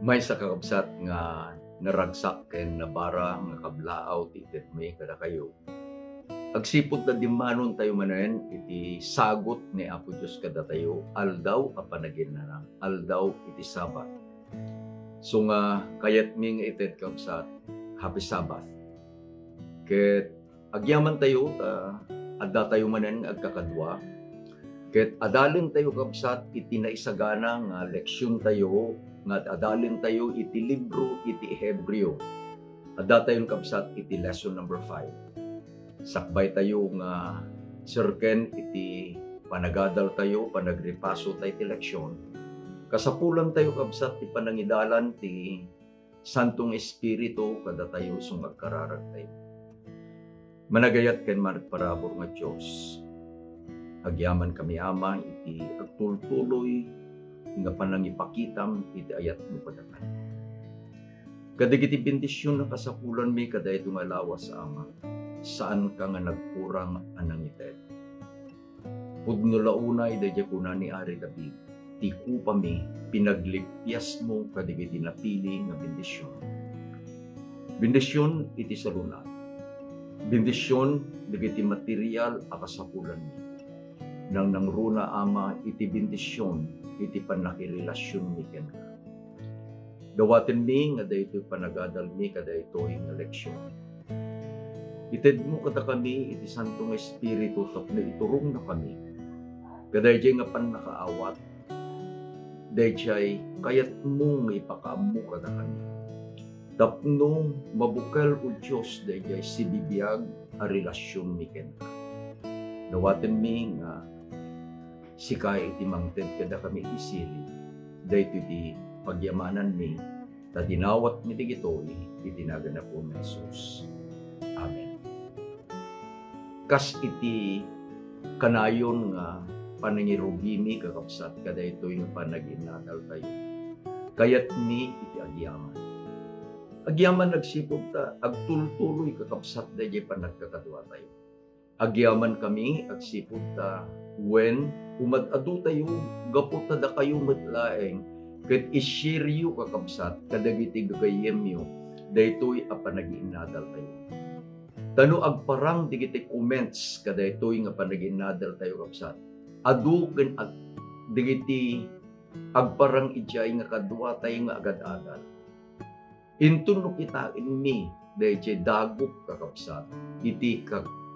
May sa kakabsat nga naragsak ken nabara nga kablaaw ti ited mi kada kayo. Agsipod na dimanon tayo manen iti sagot ni Apo Diyos kada tayo, aldaw a panaginana, aldaw iti Sabat. So nga kayat mi nga ited kakabsat, Happy Sabbath. Ket agyaman tayo adda tayo manen agkakadwa. Ket adalin tayo kakabsat iti naisagana nga leksyon tayo nga adalin tayo iti libro iti Hebreo. Adda tayo kakabsat iti lesson number 5. Sakbay tayo nga sirken iti panagadal tayo, panagripaso tayo iti leksyon. Kasapulan tayo kakabsat ti panangidalan ti Santong Espiritu kada tayo sumagkararag tayo. Managayat ken maragparabor nga Diyos. Agyaman kami ama iti agtultuloy nga panangipakitam iti ayat mo padakan. Kadagiti bendisyon na kasapulan mi kada ito nga lawas ama. Saan ka nga nagkurang anang ited. Pudno launay dadya kuna ni Ari David. Tiku pa mi pinagligpias mo kadagiti napili nga bendisyon. Bendisyon iti salunat. Bendisyon dagiti material a kasapulan mi. Nang nangruna ama iti bendisyon iti panakirelasyon mi ken ka. Dawaten mi nga daytoy panagadal mi kada itoy nga leksyon. Ited mo kada kami iti Santong Espiritu tapno iturong na kami. Kadayjay nga panakaawat. Dayjay kayat mo nga ipakaammo kada kami. Tapno mabukal o Diyos dayjay sibibiyag a relasyon mi ken ka. Dawaten mi nga sikay iti mangted kada kami isili, dayto iti pagyamanan mi, ta dinawat mi digitoy, itinagan na po ni Jesus. Amen. Kas iti kanayon nga panangirugi mi kakabsat, kada ito'y nga panaginadal tayo. Kayat mi iti agyaman. Agyaman nagsipog ta, agtultuloy kakabsat dayjay panagkakadwa tayo. Agyaman kami, agsipod ta, when umadado tayo, gapot tada kayo matlaeng, ket isyiryo kakabsat, kadagiti gagayemyo, daytoy a panagiinadal tayo. Tano agparang digiti comments, kadaytoy nga panagiinadal tayo kakabsat. Adu ken digiti agparang ijay nga kadwa tayo nga agad-adal. Intun kitain mi, dayjay dagok kakabsat, iti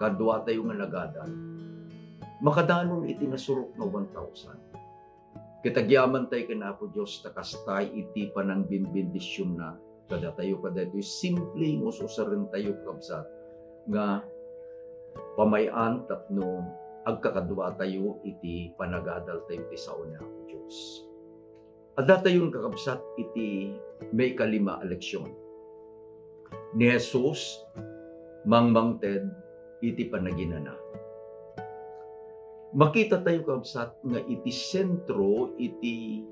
kadwa tayo nga nagadal. Makadanon iti nasurok na 1,000. Kitagyaman tayo kinapo Diyos takastay iti panang bimbindisyon na kada tayo kada ito simple ngususarin tayo kabsat nga pamayan tapno agkakadwa tayo iti panagadal tayo iti sao na Diyos. Adda tayo kakabsat iti may kalima leksyon. Ni Jesus mangmangted iti panaginana. Makita tayo kabsat nga iti sentro, iti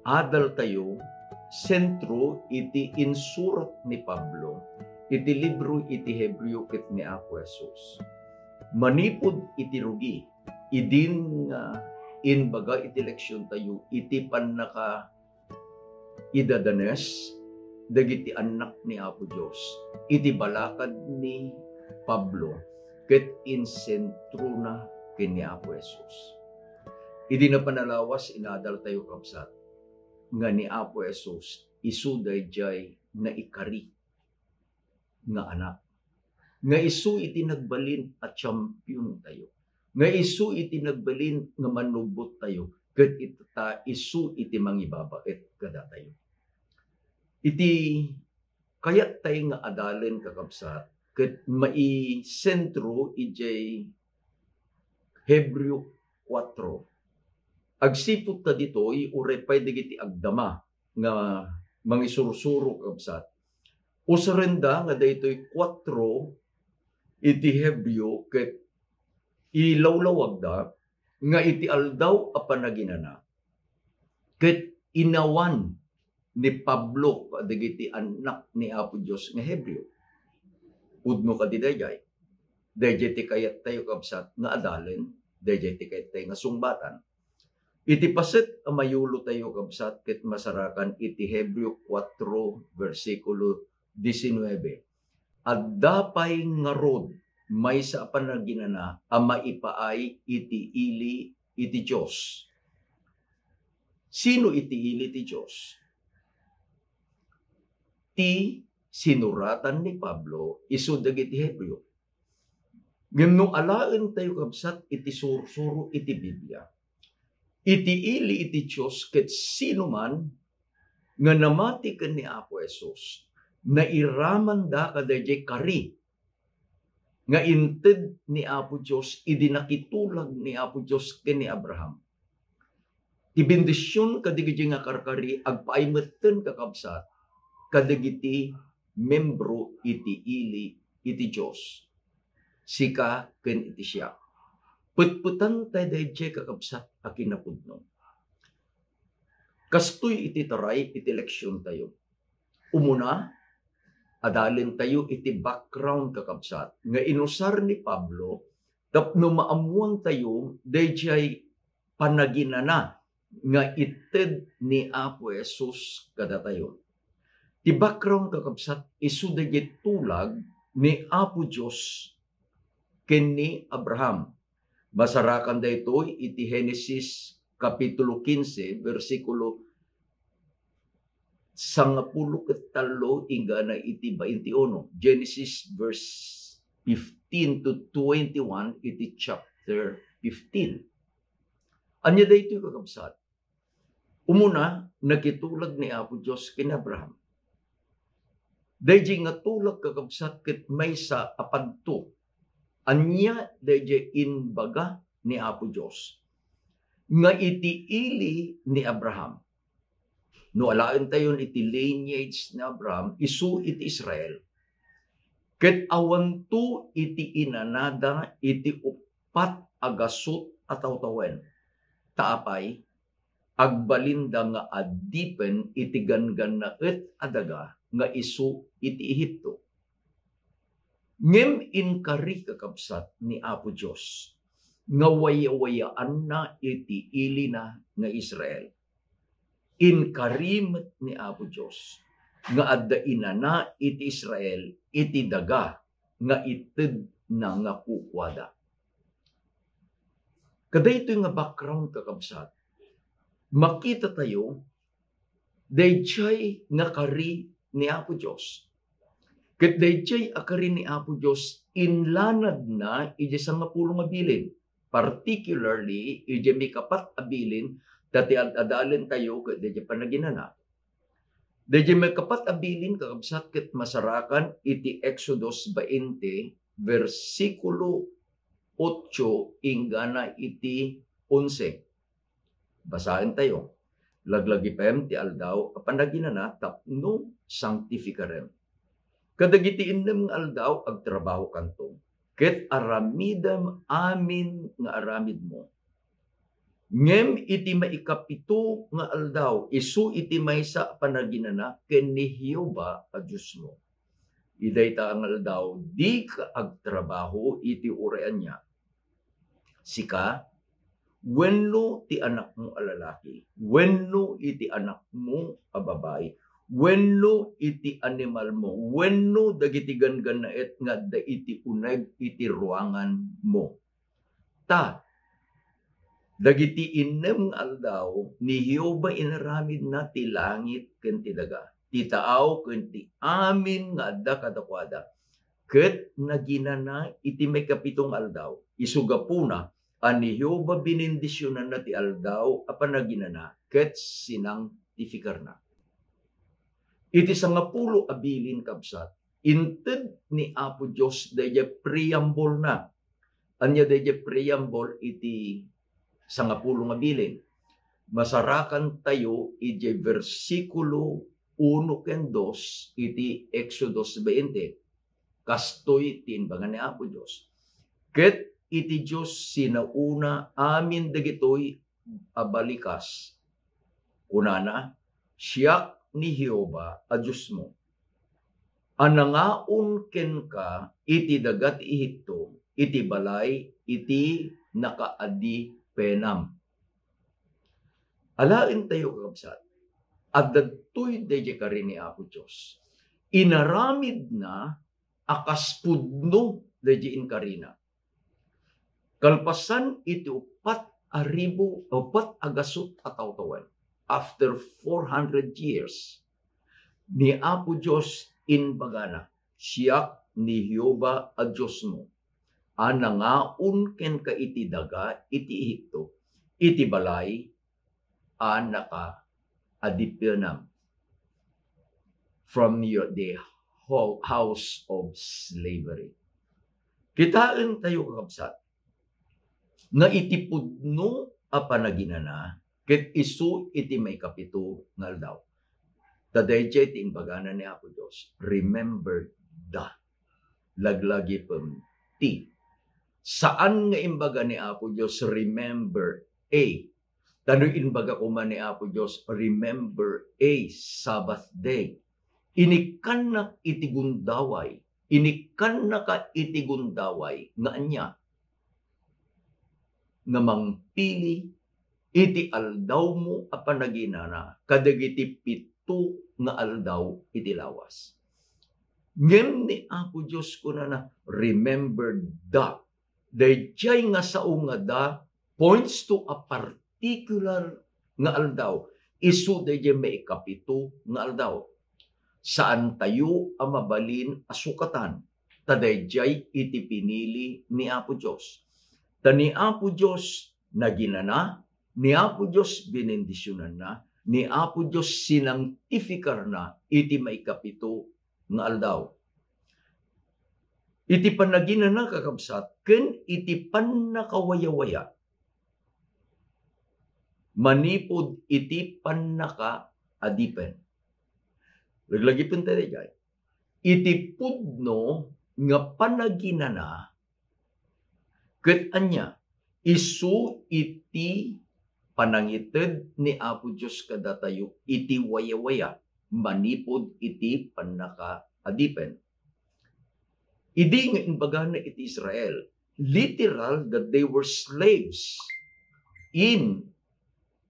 adal tayo, sentro iti insurat ni Pablo, iti libro iti Hebreo ket ni Apo Jesus. Manipod iti rugi, idin nga inbaga iti leksyon tayo, iti panaka idadanes, dagiti anak ni Apo Diyos, iti balakad ni Pablo, ket in sentro na kini Apo Jesus. Idi na panalawas inadal tayo kabsat nga ni Apo Jesus isu dayjay na ikari nga anak. Nga isu iti nagbalin at champion tayo. Nga isu iti nagbalin nga manubot tayo. Ket ita isu iti mangibabait kada tayo. Iti kayat tayo nga adalen kakabsat ket mai-sentro ijay Hebreo 4. Agsipot ta ditoy urepay digiti agdama nga mangisursuro kabsat. Usarenda nga daytoy 4 iti Hebreo ket ilawlawag da nga iti aldaw a panaginana. Ket inawan ni Pablo digiti anak ni Apo Dios nga Hebreo. Udno kadidayay. Dayjay ti kayat tayo kabsat nga adalen, dayjay ti kayat tayo nga sungbatan. Iti paset amayulo tayo kabsat ket masarakan iti Hebreo 4 versikulo 19. Addapay ngarod may sa panaginana ama ipaay iti ili iti Diyos. Sino iti ili ti Diyos? Ti sinuratan ni Pablo isu dagiti Hebreo. Ngem alaen tayo kabsat iti sursuro iti Biblia. Iti ili iti Diyos ket sino man nga namati ken ni Apo Jesus na iraman da kadayjay kari nga inted ni Apo Diyos idi nakitulag ni Apo Diyos ken ni Abraham. Ti bendisyon kadigiti nga karkari agpaaymetten kakabsat kadagiti membro iti ili iti Diyos. Sika ken iti siya. Putputan tayo dayjay kakabsat a kinapudno. Kastoy iti taray iti leksyon tayo. Umuna, adalin tayo iti background kakabsat nga inusar ni Pablo tapno maamuan tayo dayjay panaginana nga ited ni Apo Jesus kada tayo. Ti background kakabsat isu dayjay tulag ni Apo Dios ken ni Abraham. Masarakan daytoy iti Genesis kapitulo 15 versikulo 13 ingana iti 21. Genesis verse 15 to 21 iti chapter 15. Anya daytoy kakabsat. Umuna, nakitulag ni Apo Dios ken Abraham. Dayjay nga tulag kakabsat ket maysa apadto. Anya dayjay inbaga ni Apo Dios nga iti ili ni Abraham. No alaen tayon iti lineage ni Abraham isu iti Israel. Ket awanto iti inanada iti upat agasut atawtawen. Taapay agbalinda nga adipen iti gangan na adaga nga isu iti Ehipto. Ngem inkari kakabsat ni Apo Dios nga waya-wayaan na iti ili na nga Israel. Inkarimet ni Apo Dios nga adda inana iti Israel iti daga nga ited na nga kukwada. Kadaytoy nga background kakabsat. Makita tayo dayjay nga kari ni Apo Dios. Ket dayjay akari ni Apo Dios inlanad na iti 10 nga bilin. Particularly iti may kapat abilin dati adalen tayo ket dayjay panaginana. Dayjay may kapat abilin kakabsat ket masarakan iti Exodus 20 versikulo 8 ingana iti 11. Basahin tayo. Laglagi pem ti aldaw panaginana tapno sanctificarem. Kadagiti innem nga aldaw agtrabaho kanto. Ket aramidem amin nga aramid mo. Ngem iti maikapito nga aldaw isu iti maysa panaginana ken ni Jehova a Dios mo. Iday ta ang aldaw di ka agtrabaho iti urean niya. Sika wenno ti anak mo a lalaki, wenno iti anak mo a babae, wenno iti animal mo, wenno dagiti gangan na et nga da iti uneg iti ruangan mo. Ta, dagiti innem nga aldaw, ni Jehova inaramid na ti langit ken ti daga, ti taaw ken ti amin nga adda kadakwada. Ket naginana iti may kapitong aldaw, isugapuna, ani Jehova binindisyonan na ti aldaw apan naginana, ket sinangtifikar na. Iti 10 abilin kabsat, inted ni Apo Dios dayjay preamble na. Anya dayjay preamble iti 10 abilin. Masarakan tayo iti versikulo 1 ken 2 iti Exodus 20. Kastoy tinbangan ni Apo Dios. Ket iti Dios sinauna amin dagitoy abalikas. Kunana, siya ni Jehova a Diyos mo. Anangaon ken ka iti dagat Ehipto, iti balay, iti nakaadi penam. Alain tayo kakabsat. At datoy deje ka rin ni Apo Diyos. Inaramid na akas pudno deje in karina. Kalpasan iti upat agasot at tawtawan. After 400 years, ni Apo Diyos in bagana, siyak ni Hioba a Diyos mo, anangaun ken ka iti daga, iti Ehipto, iti balay, naka adipyanam from the house of slavery. Kitaan tayo kakabsat, nga iti pudno a panaginana, ket isu iti may kapito ngal daw. Tadayjay iti imbagana ni Apo Diyos, remember da, laglagi pem ti. Saan nga imbaga ni Apo Diyos, remember a, tano imbaga kuman ni Apo Diyos, remember a Sabbath day. Inikan na iti gundaway, inikan na ka iti gundaway, nga anya, nga mangpili, iti aldaw mo a panaginana, kadagiti pito nga aldaw iti lawas. Ngem ni Apo Diyos ko na remember da. Dayjay nga sao nga da points to a particular nga aldaw. Isu dayjay may kapito nga aldaw. Saan tayo ang mabalin asukatan? Tadayjay iti pinili ni Apo Diyos. Tani Apo Diyos na ginana, ni Apo Diyos binendisyonan na, ni Apo Diyos sinangtifikar na, iti may kapito nga aldaw. Iti panaginan na kakabsat, ken iti pannakawaya-waya. Manipod iti pannakaadipen. Laglagipin tayo dyan. Iti pudno nga panaginana, ket anya, isu iti panangited ni Apo Diyos kada tayo, iti waya-waya, manipod iti pannakaadipen. Idi nga inbagana iti Israel, literal that they were slaves in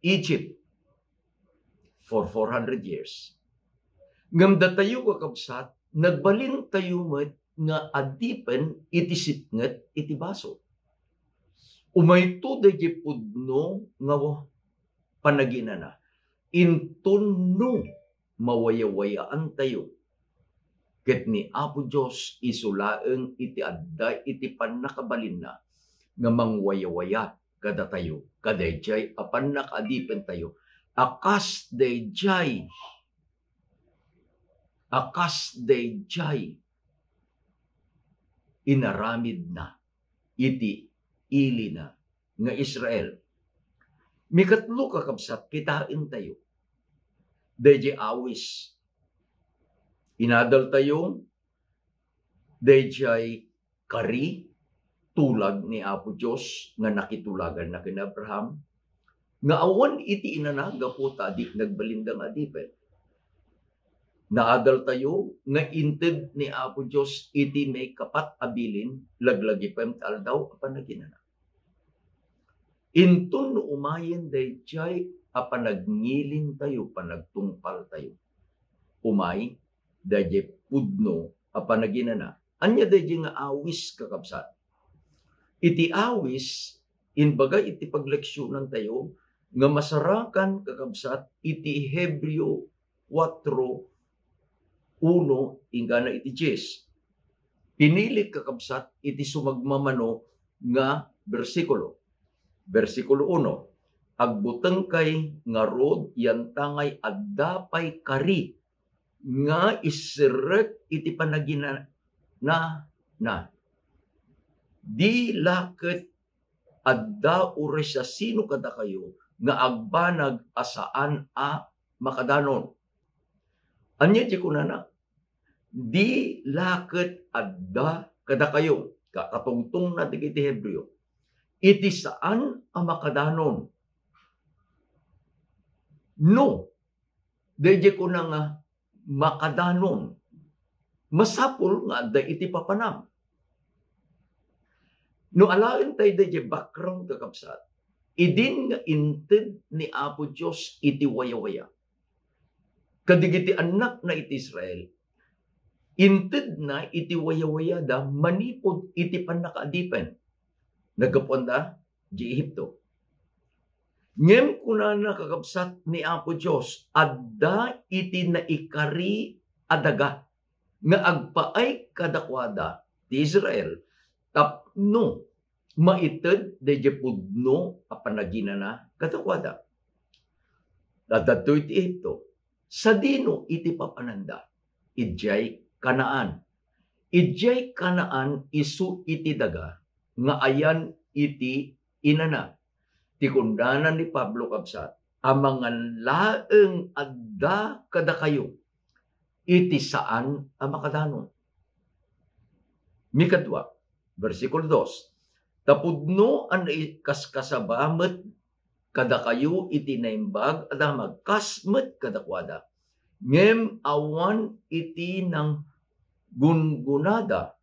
Egypt for 400 years. Ngamda tayo kakabsat, nagbalin tayo met nga adipen iti sitnget iti baso. Umayto dahi pudno nga panaginana. Intunno mawaya-wayaan tayo. Ket ni Apo Diyos isulaeng iti adda iti pannakabalin na nga mangwaya-waya kada tayo. Kadayjay apan nakadipen tayo. Akas dayjay inaramid na iti ili na nga Israel. Mikatlo kakabsat, kitain tayo. Dayjay awis. Inadal tayo, dayjay kari, tulag ni Apo Diyos, nga nakitulagan na kina Abraham, nga awan iti inanaga po tadi, nagbalindang adipen. Naadal tayo, nga inted ni Apo Diyos, iti may kapat abilin, laglagi pa yung aldaw, apanaginana. Intun no umayin dayjay apanagnilin tayo, panagtungpal tayo. Umay, dayjay pudno apanaginana. Anya dayjay nga awis kakabsat. Iti awis, inbaga iti pagleksyonan tayo, nga masarakan kakabsat, iti Hebreo 4:1 ingana iti 10. Pinilit kakabsat, iti sumagmamano nga bersikulo. Versikulo 1, agbuteng kay nga rod yantangay addapay kari nga isirek iti panagina na. Di laket adda ure sa sino kada kayo nga agbanag asaan a makadanon. Anya di kunana, di laket adda kada kayo, katungtong na iti Hebreo, iti saan ang makadanon? No. Dayjay ko na nga makadanon. Masapul nga da iti papanam. No alain tayo dayjay background kakabsat. idin nga inted ni Apo Diyos iti waya-waya. Kadigiti anak na iti Israel, inted na iti waya-waya da manipod iti panakaadipen. Nagapuan da di Ehipto. Ngem kuna nakakabsat ni Apo Diyos, adda iti naikari adaga, nga agpaay kadakwada ti Israel, tapno maited de pudno a panaginana kadakwada. Dadatoy ti Ehipto, sa dino iti papananda, idjay Kanaan. Idjay Kanaan isu iti daga, nga ayan iti inana. Ti kundanan ni Pablo kabsat, amangan laeng adda kada kayo, iti saan ang makadanon. Mikadwa, versikulo 2, tapudno an kaskasabamet kada kayo iti naimbag adamag kasmet kadakwada. Ngem awan iti nang gungunada,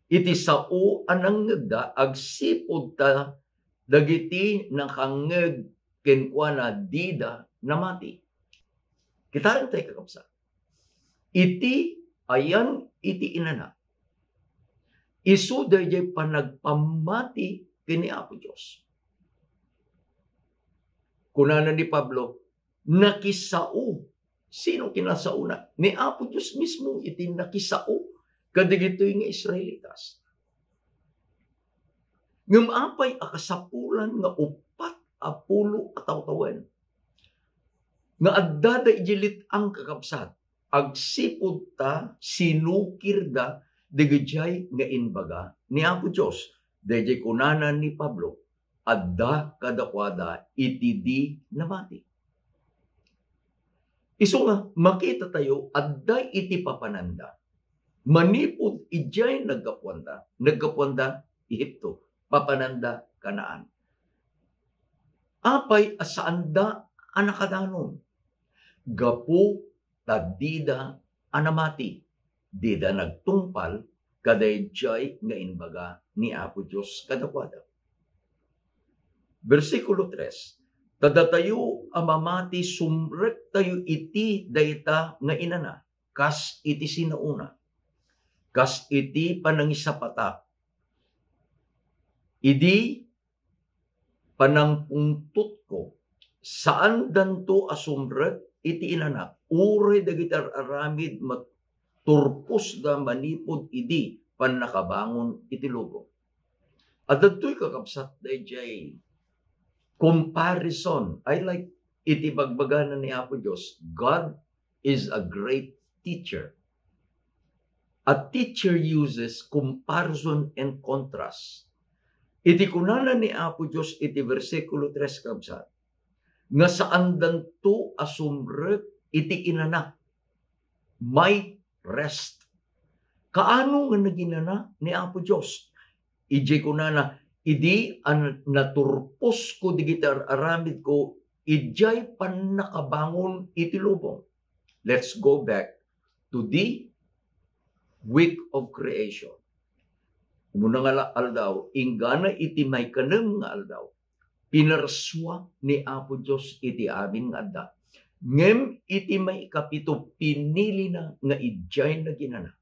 iti sao anang ngagda agsipod ta dagiti nakangeg kenkwana dida namati. Kita tayo kakapsa. Iti ayan iti inana. Isu dayjay panagpamati kini Apo Diyos. Kunanan ni Pablo, nakisao. Sino kinasauna? Ni Apo Diyos mismo iti nakisao kadigitoy nga Israelitas. Ngem apay akasapulan nga 40 atawtawan. Nga addada ijilit ang kakabsat. Agsipod ta sinukir da digijay nga inbaga ni Apo Diyos. Dayjay kunanan ni Pablo, adda kadakwada iti di namati. Isu nga makita tayo adda iti papananda. Manipod ijay nagkapuanda Ehipto, papananda Kanaan. Apay asaanda anakadanon. Gapu tadida anamati. Dida nagtungpal kadayjay nga inbaga ni Apo Diyos kadakwada. Versikulo 3, tadatayo amamati sumrek tayo iti dayta nga inana, kas iti sinauna, kas iti panangisapata, idi panangpungtut ko, saan danto asumrek iti inana, ure dagitar aramid turpos da manipod idi pan nakabangon iti lugo. At dato'y kakabsat dayjay comparison. I like iti bagbaganan ni Apo Diyos. God is a great teacher. A teacher uses comparison and contrast. Iti kunanan ni Apo Diyos iti versikulo 3 kabsat. Nga saan danto asumrek iti inana. May rest. Kaano nga naginana ni Apo Diyos? Ije ko na idi an naturpos ko digitar aramid ko, ijay pan nakabangon iti lubong. Let's go back to the week of creation. Muna nga aldaw, ingana iti may kanam nga aldaw, pinarswa ni Apo Diyos iti amin nga adda. Ngem iti may kapito pinili na nga ijay na ginana.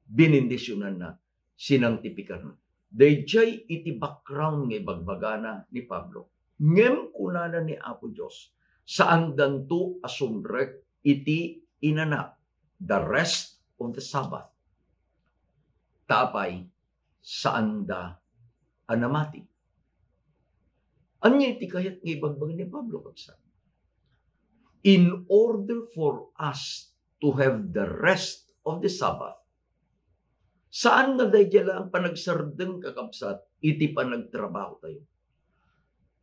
Binindisyonan na, sinangtipikan na. Dayjay iti background nga bagbagana ni Pablo. Ngem kunana ni Apo Diyos, saan danto asumrek iti inana, the rest of the Sabbath. Tapay, saan da anamati. Anya iti kayat nga ibagbaga ni Pablo kapsa. In order for us to have the rest of the Sabbath, saan na daydala ang panagsardeng kakabsat, iti panagtrabaho tayo.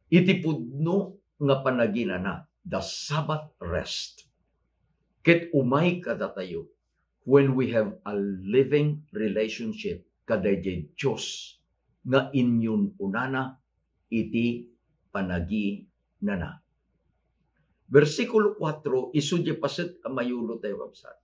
Iti pudno nga panaginana, the Sabbath rest. Ket umay kada tayo, when we have a living relationship, kadayjay Diyos, nga inyong unana, iti panaginana. Versikulo 4, isudya paset amayulo tayo kapsat.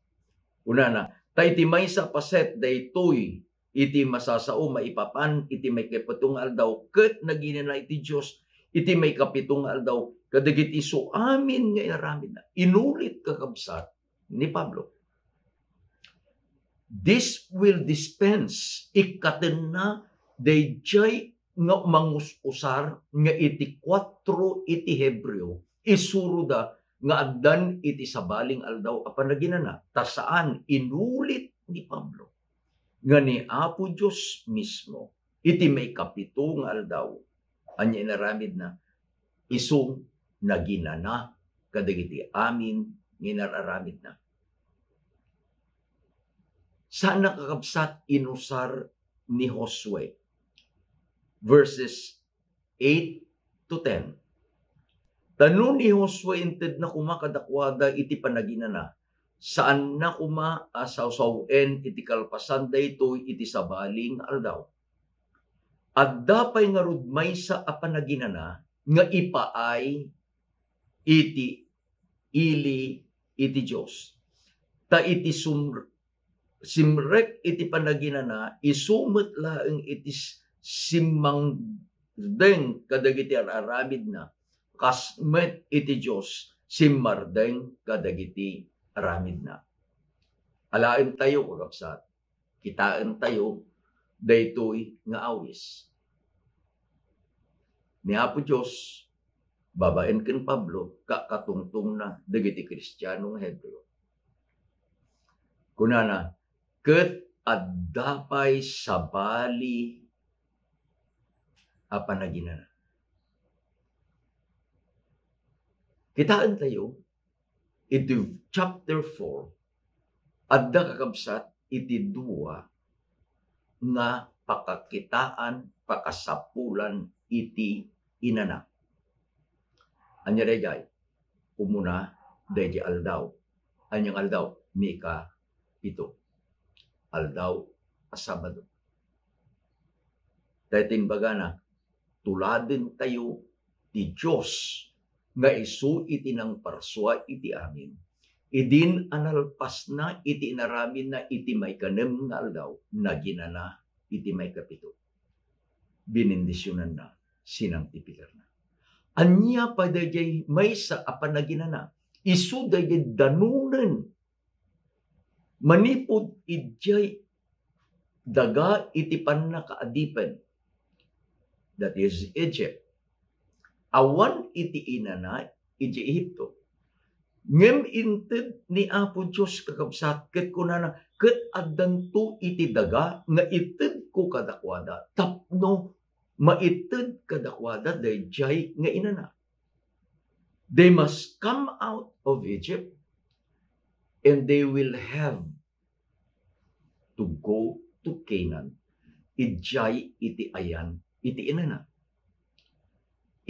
Unana, tay iti may sa paset daytoy iti masasao maipapan iti may kapatungal daw ket naginana iti Diyos iti may kapitong aldaw, kadagiti so amin nga inaramid na. Inulit kakabsat ni Pablo. This will dispense ikaten na dayjay nga mangus-usar nga iti 4 iti Hebreo isuro da nga addan iti sabaling aldaw apan naginana. Ta saan inulit ni Pablo nga ni Apo Diyos mismo iti may kapito nga aldaw anya inaramid na isong naginana kadagiti amin nginararamid na. Saan nakakabsat inusar ni Josue? Verses 8 to 10. Tanong ni Josue inted na kumakadakwada iti panaginana. Saan na kuma asawsawen iti kalpasan daytoy iti sabaling aldaw. At dapay nga rudmay sa apanaginana nga ipaay iti ili iti Diyos. Ta iti simrek iti panaginana isumot laeng iti simmang deng kadagiti aramid na kasmet iti Diyos simmardeng kadagiti aramid na. Alaen tayo kagabsat, kitaan tayo daytoy nga awis. Ni Apo Diyos babaen ken Pablo kakatungtong na dagiti Kristiyanong Hebreo. Kunana ket addapay sabali apanaginana. Kitaan tayo iti chapter 4 adda kakabsat iti 2 nga pakakitaan pakasapulan iti inana. Anya dayjay umuna dayjay aldaw. Anyang aldaw mika ito. Aldaw a Sabado. Dayting bagana tuladin tayo ti Diyos nga isu iti nang parswa iti amin. Idin analpas na iti inaramin na iti may kanem nga aldaw na ginana iti may kapito. Binindisyonan na, sinangtipikar na. Anya pa dayjay may sa apanaginana. Isu dayjay danunen. Manipod idjay daga iti pannakaadipen. That is Egypt. Awan iti inana iti Ehipto. Ngem inted ni Apo Diyos kakabsat ket kunana ket addanto iti daga nga ited ko kadakwada tapno maited kadakwada dayjay nga inana. They must come out of Egypt and they will have to go to Canaan. Ijay iti ayan iti inana.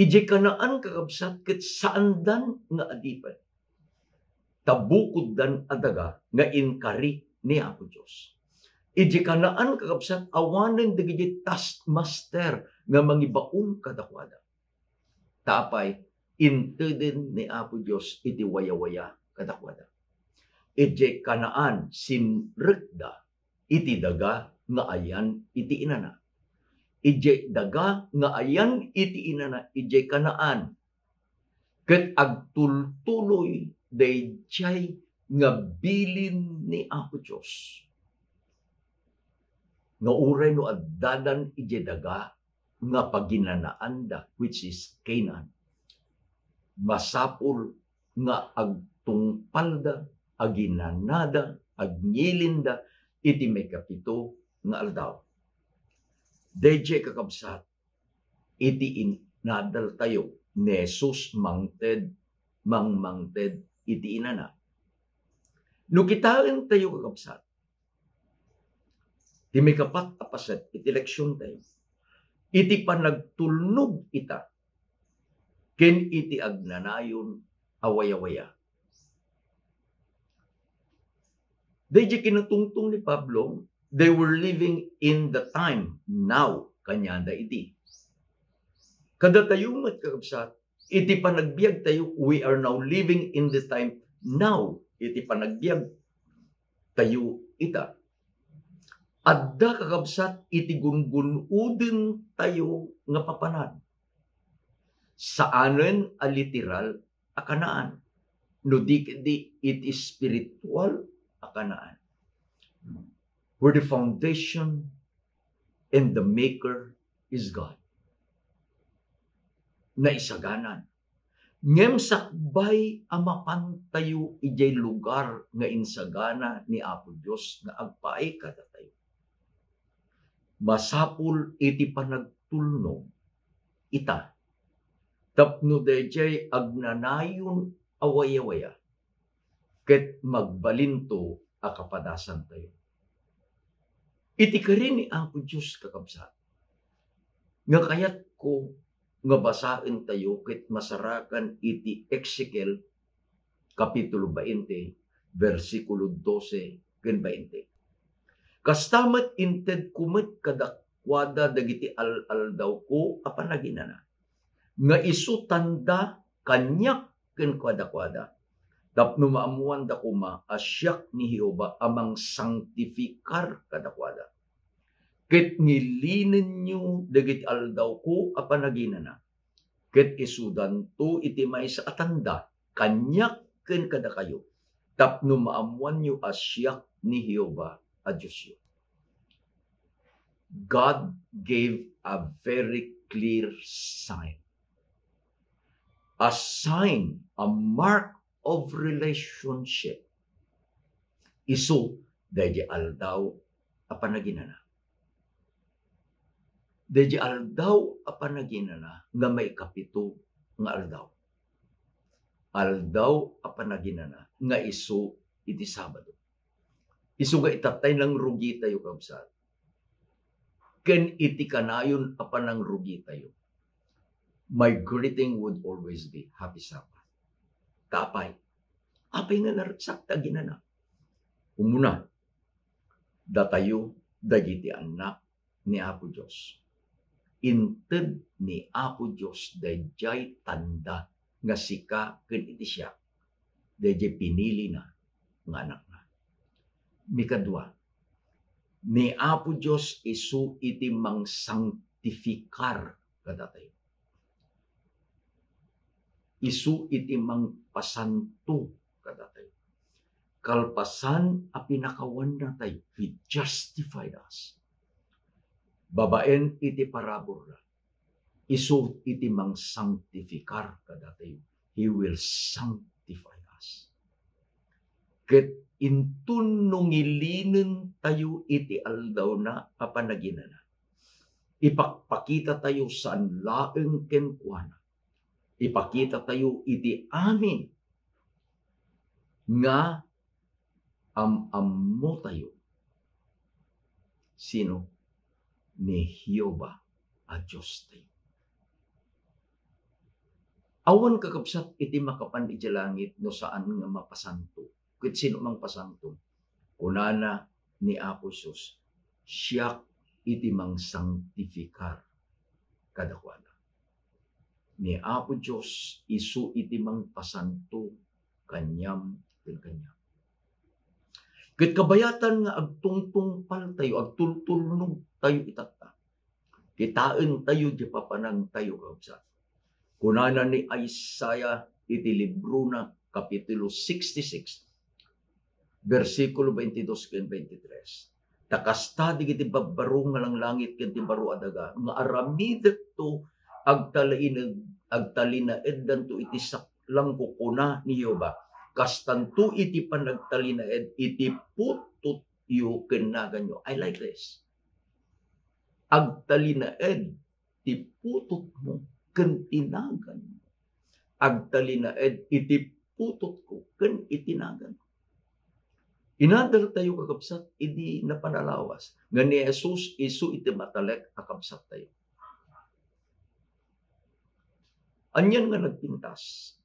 Ijay Kanaan kakabsat ket saandan nga adipen. Tabukod dan adaga nga inkari ni Apo Diyos. Ijay Kanaan kakabsat awanen dagiti taskmaster nga mangibaon kadakwada. Tapay inteden ni Apo Diyos iti waya-waya kadakwada. Ijay Kanaan simrekda iti daga nga ayan iti inana. Ijay daga nga ayan iti inana ijay Kanaan. Ket agtultuloy dayjay nga bilin ni Apo Diyos. Nga uray no addadan ijay daga nga paginanaanda which is Canaan. Masapul nga agtungpalda, aginanada, agnilinda iti may kapito nga aldaw. Dayjay kakabsat iti inadal tayo ni Jesus mangted iti inana. No kitaan tayo kakabsat ti may kapat apaset iti leksyon tayo. Iti panagtulnog ita ken iti agnanayon awaya-waya. Dayjay kinatungtong ni Pablo, they were living in the time now kanyanda iti. Kada tayo mat kakabsat, iti panagbiag tayo, we are now living in the time now. Iti panagbiag tayo ita. Adda kakabsat, iti gungunudin tayo nga papanan. Saanen a literal a Kanaan. No di it is spiritual a Kanaan. Where the foundation and the maker is God. Naisaganan. Ngem sakbay ang mapantayo ijay lugar nga insagana ni Apo Dios nga agpaay kada tayo. Masapul iti panagtulnog ita. Tapno dayjay agnanayon awaya-waya. Ket magbalinto a kapadasan tayo. Iti karin ni Apo Dios kakabsat. Nga kayat ko nga basain tayo ket masarakan iti Ezekiel kapitulo 20 versikulo 12 ken 20. Kastamet inted kumet kadakwada dagiti al-aldaw ko apan naginana. Nga isu tanda kanyak ken kwada-kwada. Tapno maamuan da kuma asyak ni Jehova amang sanctificar kadakwada. Ket ngilinen nyo dagiti aldaw ko apan naginana. Ket isudan to iti maysa atanda kanyak ken kada kayo. Tapno maamuan nyo asyak ni Jehova a Diyos yo. God gave a very clear sign. A sign, a mark of relationship. Isu dayjay aldaw apan naginana. Dayjay aldaw apan naginana nga may kapito nga aldaw. Aldaw apan naginana nga isu iti Sabado. Isu nga itatay lang rugi tayo kabsat. Ken iti kanayon apan ang rugi tayo. My greeting would always be Happy Sabbath. Tapay. Apay nga narsakta ginana. Umuna. Datayo dagiti anak ni Apo Dios. Inted ni Apo Dios dayjay tanda nga sika ken iti siya. Dayjay pinili na nga anak na. Mikadua. Ni Apo Dios isu iti mang sanctificar kadatayo. Isu iti mang pasanto kadatayo. Kalpasan a pinakawan na tayo. He justified us. Babaen iti parabor na. Isu iti mang sanctificar kadatayo. He will sanctify us. Ket intun nungilinen tayo iti aldaw na apanaginana. Ipakpakita tayo sa laeng kenkwana. Ipakita tayo iti amin nga am-ammo tayo. Sino? Ni Jehova a Diyos tayo. Awan kakabsat iti makapan iti langit no saan nga mapasanto. Ket sino mang pasanto. Kunana ni Apo Sus, siya iti mang sanctificar kadakwana. Ni Apo Diyos isu iti mang pasanto kanyam ken kanyam. Ket kabayatan nga agtungtungpal tayo, agtultulnog tayo itata. Kitain tayo di papanang tayo kabsat. Kunana ni Isaiah iti libro na kapitulo 66 versikulo 22 ken 23. Takasta digiti babbaro nga lang langit ken ti baro adaga nga aramidet to agtalinaed danto iti saklang kukuna ni Jehova. Kastanto iti panagtalinaed iti putut yu kenaganyo. I like this. Agtalinaed ti putut mo ken tinagan mo. Agtalinaed iti putut ko ken itinagan. Inadal tayo kakabsat idi napanalawas nga ni Jesus isu iti matalek akabsat tayo. Anyan nga nagpintas.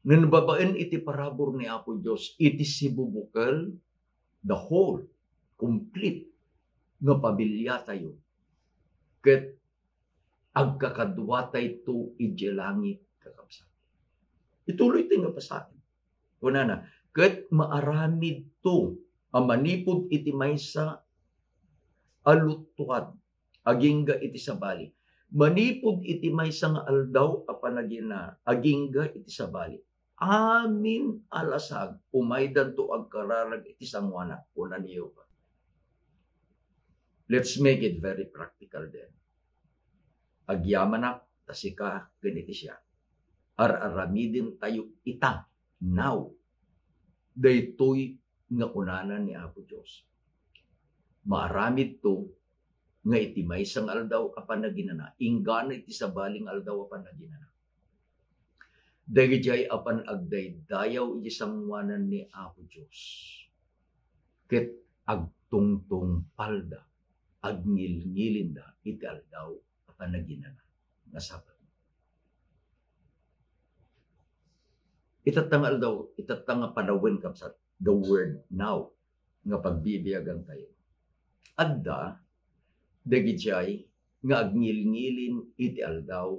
Nga nababaen iti parabor ni Apo Dios iti sibubukal the whole complete nga pabilya tayo. Ket agkakadwa tayo iti langit kakabsat. Ituloy tayo nga pasakin. Kunana, ket maaramid to amanipod iti maysa aluttuad agingga iti sabali. Manipod iti maysa nga aldaw a panagina, agingga iti sabali. Amin alasag, umaydan to agkararag iti sangwana, una niyo pa. Let's make it very practical then. Agyamanak, tasika, ganiti siya. Ar-aramidin tayo ita, now. Daytoy nga kunanan ni Apo Diyos. Maaramid to, nga iti maysang aldaw apan naginana, ingana iti sabaling aldaw apan naginana. Dagijay apan agdaydayaw iti sangwanan ni Apo Diyos. Ket agtungtong palda, agngil-ngilinda iti aldaw apan naginana. Nasabat. Itatang aldaw, itatang panawin kapsat, the word now, nga pagbibiyagan tayo. Adda, dagijay, nga agngil-ngilin iti aldaw,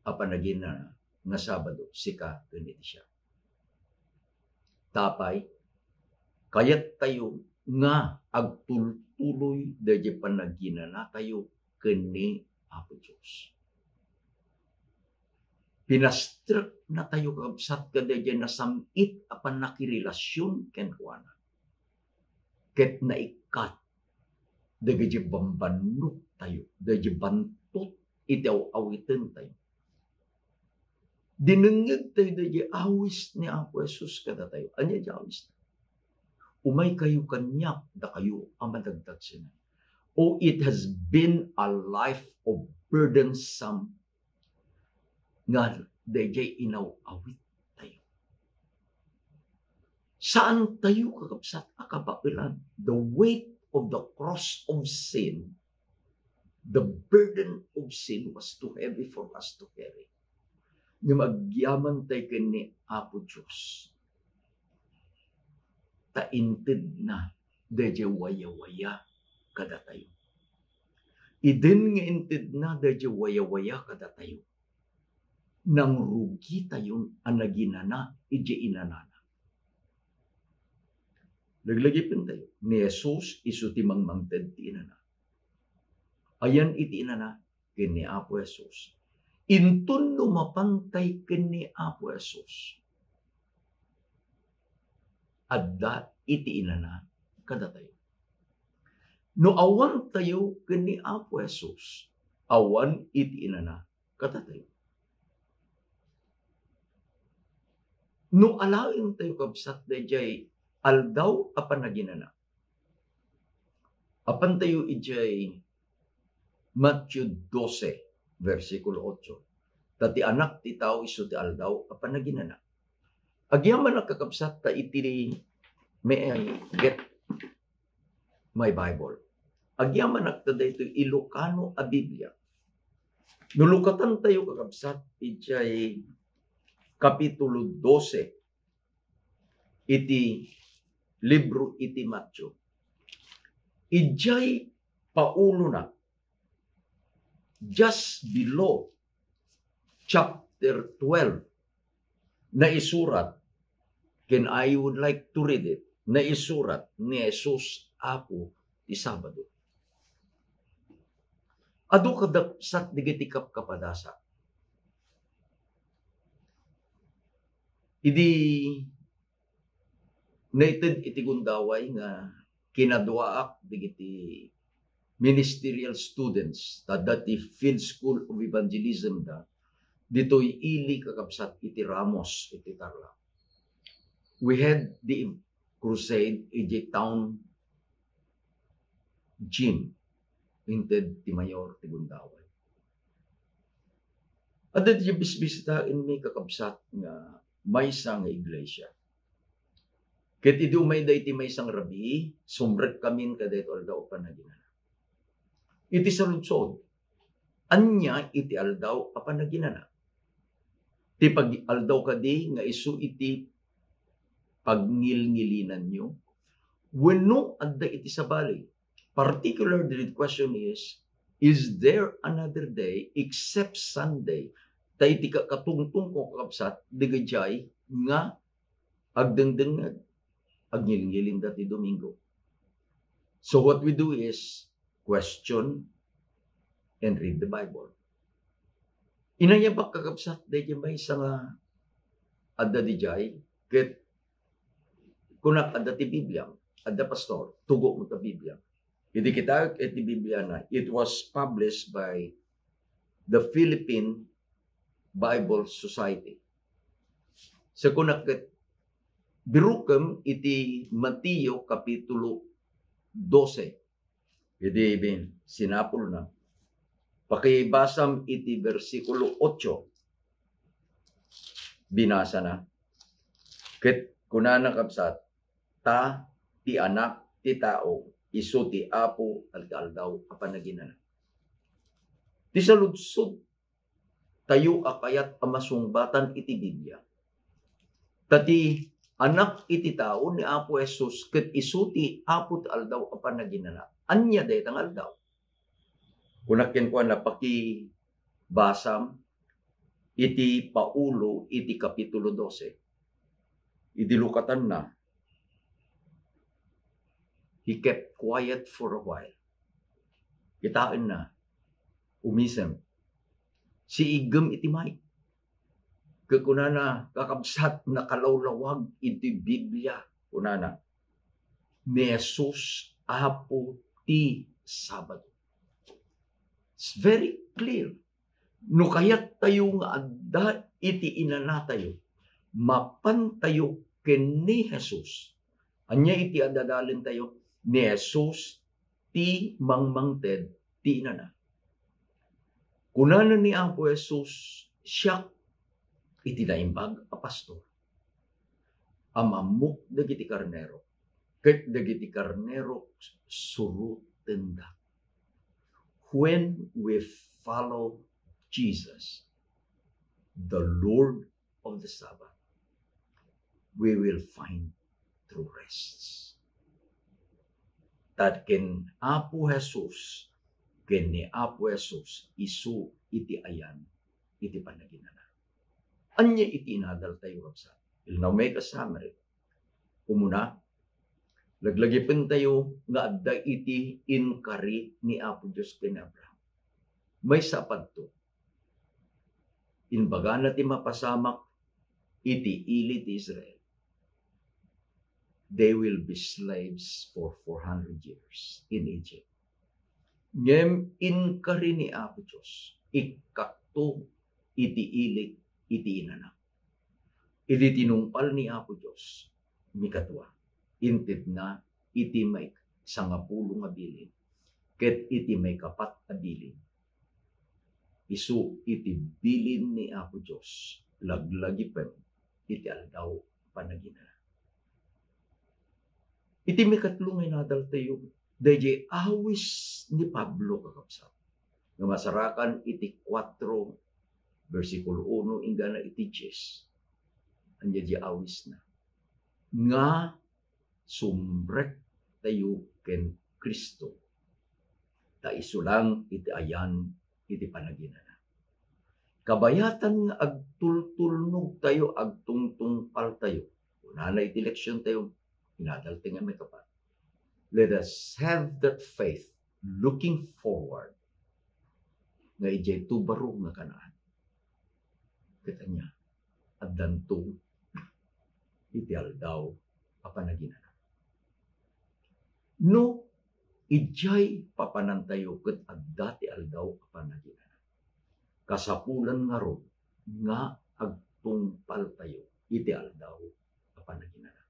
apanagin na nga Sabado, sika, ganiti siya. Tapay, kayat tayo nga agtultuloy dahi panagina na tayo kani Apo Diyos. Pinastrak na tayo kabsat kadaya na samit apan nakirelasyon ken kuana. Ket naikat dagiti bambanok tayo, dagiti bantot itaw awitin tayo. Dinengeg tayo dagiti awis ni Apo Jesus kada tayo. Anya di awis na. Umay kayo kanyak da kayo amadagdag sina. Oh, it has been a life of burdensome nga dagiti inaw-awit tayo. Saan tayo kakabsat akabapilan? The weight of the cross of sin, the burden of sin was too heavy for us to carry. Nga magyaman tayo kini Apo Diyos. Tainted na dahi waya-waya kada tayo. Idin nga inted na dahi waya-waya kada tayo. Nang rugi tayo ang naginana, iji inanana. Naglagipin tayo. Ni Jesus iso ti mangmangted ti inana. Ayan iti inana, kini Apo Jesus. Intun lumapantay kini Apo Jesus. Adda iti inana, kada tayo. No awan tayo kini Apo Jesus, awan iti inana, kada tayo. No alain tayo kabsat dayjay aldaw apan naginana. Apan tayo ijay Matthew 12, versikulo 8. Tati anak ti tao iso ti aldaw apan naginana. Agyaman nakakabsat ta iti, may I get my Bible. Agyaman naktada ito Ilocano a Biblia. Nulukatan tayo kakabsat ijay Kapitulo 12 iti libro iti Matthew. Ijay paulo na just below chapter 12 na isurat, ken I would like to read it, na isurat ni Jesus Apo ti Sabado. Adu kadapsat digiti kapadasa. Idi nated iti gundaway nga kinaduaak digiti ministerial students ta dati Field School of Evangelism da ditoy ili kakabsat iti Ramos iti Tarlac. We had the crusade iti town gym inted ti mayor ti gundaway. At dati bisbisitain mi kakabsat nga maysa nga iglesia. Ket idi umay dayti maysang rabi, sumrek kamin kadayto aldaw panaginana. Iti saludsod, anya iti aldaw panaginana. Ti pag aldaw kadi nga isu iti pagngil-ngilinan nyo, wenno adda iti sabali. Particularly the question is there another day except Sunday? Tay iti katungtong ko kakabsat, digajay nga agdengdengag, agngil-ngilin dati Domingo. So what we do is question and read the Bible. Inaya ba kakabsat dayjay may isa nga adda dijay ket kunak adda ti Biblia, adda pastor, tugo mo ta Biblia. Idi kita iti Biblia na, it was published by the Philippine Bible Society. Sa kunak ket birukem iti Mateo kapitulo 12. Idi sinapol na. Pakibasam iti versikulo 8. Binasa na. Ket kunana kabsat, ta ti anak ti tao, isu ti apo aldaw apan naginana. Ti saludsod tayo akayat amasungbatan iti Biblia. Tati anak iti tao ni Apo Jesus ket isu ti apo ti aldaw apan naginana. Anya daytang aldaw. Kunakin ko na pakibasam iti Paulo iti kapitulo 12. Idilukatan na. He kept quiet for a while. Kitain na. Umisem. Si igem iti may. Kunana kakabsat na kalawlawag iti Biblia. Kunana. Ni Jesus apo ti Sabado. It's very clear. No kayat tayo nga adda iti inana tayo, mapan tayo ken ni Jesus. Anya iti adadalin tayo ni Jesus ti mangmangted ti inana. Kunana ni Apo Jesus siya iti naimbag a pastor. Amamuk dagiti karnero. Ket dagiti karnero surutenda. When we follow Jesus, the Lord of the Sabbath, we will find true rests. That ken Apo Jesus, ken ni Apo Jesus, isu iti ayan, iti panaginana. Anya iti inadal tayo kapsa. I'll now make a summary. Umuna, laglagipin tayo nga adda iti inkari ni Apo Diyos ken Abraham. May sapad to. Inbaga na ti mapasamak iti ili ti Israel. They will be slaves for 400 years in Egypt. Ngem inkari ni Apo Diyos, ikakto iti ili iti inana. Iti tinungpal ni Apo Diyos, mikatwa. Intid na iti may 10 nga bilin, ket iti may 4 a bilin. Isu iti bilin ni Apo Diyos, laglagipem iti aldaw panaginana. Iti may 3 nga inadal tayo, dayjay awis ni Pablo kakabsat. Nga masarakan iti 4, versikulo 1, ingana iti 10. Anya di awis na. Nga sumrek tayo ken Kristo. Ta isulang iti ayan iti panaginana. Kabayatan nga agtultulnog tayo, agtungtungpal tayo. Unana iti leksyon tayo, inadal tayo nga may kapat. Let us have that faith looking forward nga ijay tubaro nga kanaan. Kita niya, addanto iti aldaw a panaginana. No, ijay papanantayo ket adda ti aldaw a panaginana. Kasapulan nga ro nga agtungpal tayo iti aldaw a panaginana.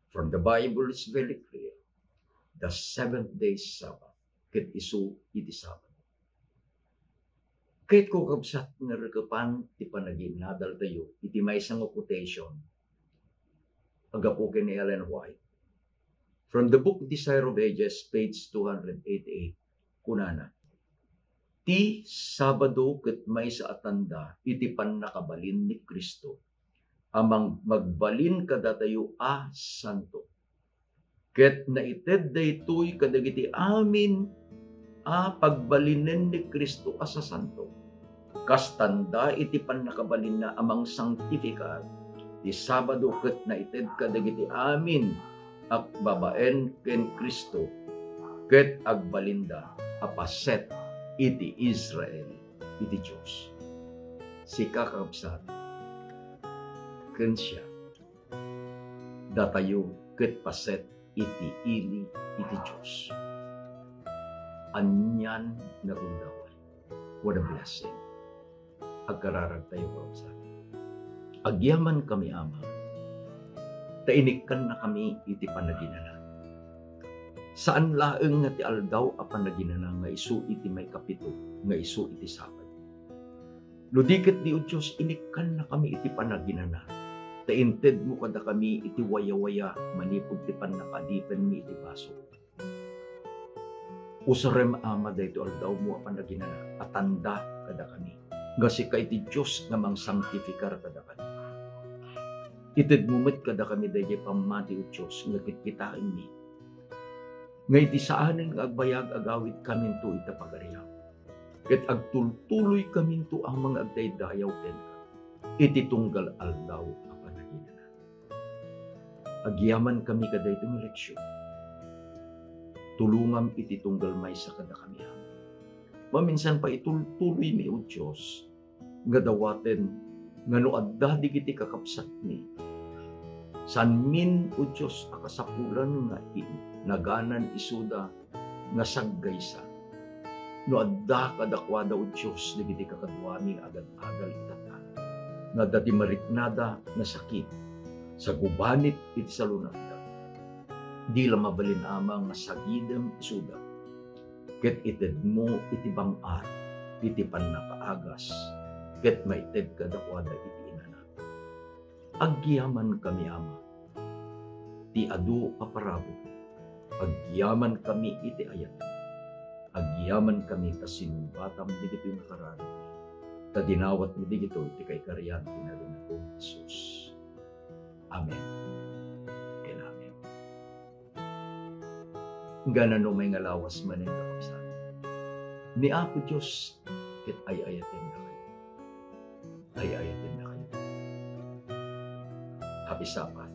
From the Bible, it's very clear. The 7th-day Sabbath, ket isu iti Sabbath. Kahit ko kabsat nga rekapan ti panaginadal tayo, iti may isang quotation, agapukin ni Ellen White. From the book Desire of Ages, page 288, kunana, ti Sabado ket may sa atanda, iti pannakabalin ni Kristo, amang magbalin kada tayo a santo. Ket naited daytoy kadagiti amin a pagbalinen ni Kristo asa santo. Kastanda iti pannakabalin na amang sanctificat, ti Sabado ket naited kadagiti amin ak babaen ken Kristo ket agbalinda apaset iti Israel iti Diyos. Si kakabsat, ken siya, datayo ket paset iti ili iti Diyos. Anyan na undaway. What a blessing. Agkararag tayo kakabsat. Agyaman kami ama, tainikan na kami iti panaginana. Saan laeng nga ti aldaw a panaginana nga isu iti may kapito, nga isu iti sabat. Ludiket di o Diyos, inikan na kami iti panaginana. Tainted mo kada kami iti waya-waya, manipod ti panakadipen mi iti baso. Usarem ama dayto aldaw mo a panaginana, atanda kada kami. Nga ka iti Diyos nga mang sanctificar kada kami. Ited mumit kada kami dayjay pamati o Diyos, nga kitkitain mi. Nga iti saanen nga agbayag agawid kami to ita pagariyaw. Ket agtultuloy kami to ang mga agdaydayaw ken ka. Iti tunggal aldaw a panaginana. Agyaman kami kada itong eleksyon. Tulungam iti tunggal maysa kada kami. Maminsan pa itultuloy mi o Diyos, nga dawaten nga no adda digiti kakapsat mi. San min o Diyos akasapulan nga naganan isuda nga saggaysa. No adda kadakwada o Diyos digiti kakadwani agad-agal itata. Nga dati mariknada na sakit sa gubanit iti salunagda. Di lang mabalin amang nga sagidem isuda. Ket ited mo iti bangar, iti pannakaagas, ket maited kadakwada iti inana. Agyaman kami ama, ti adu aparabo, agyaman kami iti ayat, agyaman kami tasinbatam digito yung nakaraan, tadinawat mo digito iti kay kariyan tinarin ko Jesus. Amen. And amen. Ganan no may ngalawas man ang kakapsan. Ni Apo Diyos, ket ay-ayatin na kayo. Ay-ayatin na kayo. Happy Sabbath.